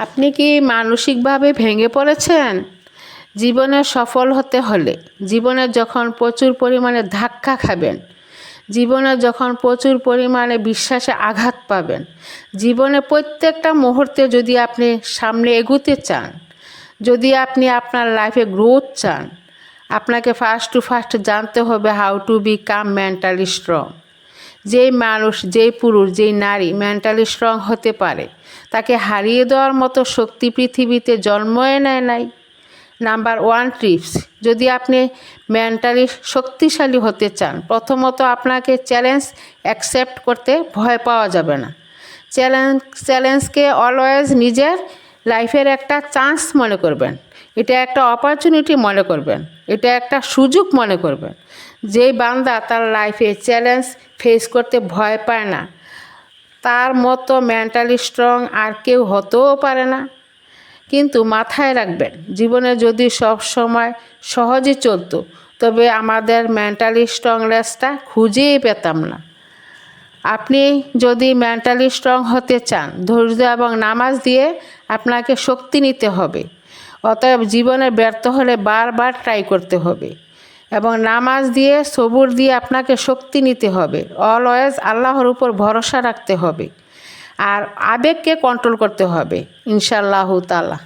আপনি কি মানসিকভাবে ভেঙে পড়েছেন? জীবনে সফল হতে হলে, জীবনে যখন প্রচুর পরিমাণে ধাক্কা খাবেন, জীবনে যখন প্রচুর পরিমাণে বিশ্বাসে আঘাত পাবেন, জীবনে প্রত্যেকটা মুহূর্তে যদি আপনি সামনে এগোতে চান, যদি আপনি আপনার লাইফে গ্রোথ চান, আপনাকে ফার্স্ট জানতে হবে how to become mentally strong. যেই মানুষ, যেই পুরুষ, যেই নারী মেন্টালি স্ট্রং হতে পারে, তাকে হারিয়ে দেওয়ার মতো শক্তি পৃথিবীতে জন্মই নেয় নাই। নাম্বার 1 টিপস, যদি আপনি মেন্টালি শক্তিশালী হতে চান, প্রথমত আপনাকে চ্যালেঞ্জ অ্যাকসেপ্ট করতে ভয় পাওয়া যাবে না। চ্যালেঞ্জকে অলওয়েজ নিজের লাইফের একটা চান্স মনে করবেন, এটা একটা অপরচুনিটি মনে করবেন, এটা একটা সুযোগ মনে করবেন। যেই বান্দা তার লাইফে চ্যালেঞ্জ ফেস করতে ভয় পায় না, তার মতো মেন্টালি স্ট্রং আর কেউ হতেও পারে না। কিন্তু মাথায় রাখবেন, জীবনে যদি সব সময় সহজে চলতো, তবে আমাদের মেন্টালি স্ট্রংনেসটা খুঁজেই পেতাম না। আপনি যদি মেন্টালি স্ট্রং হতে চান, ধৈর্য এবং নামাজ দিয়ে আপনাকে শক্তি নিতে হবে। অতএব জীবনে ব্যর্থ হলে বারবার ট্রাই করতে হবে এবং নামাজ দিয়ে, সবুর দিয়ে আপনাকে শক্তি নিতে হবে। অলওয়েজ আল্লাহর উপর ভরসা রাখতে হবে আর আবেগকে কন্ট্রোল করতে হবে, ইনশাআল্লাহু তাআলা।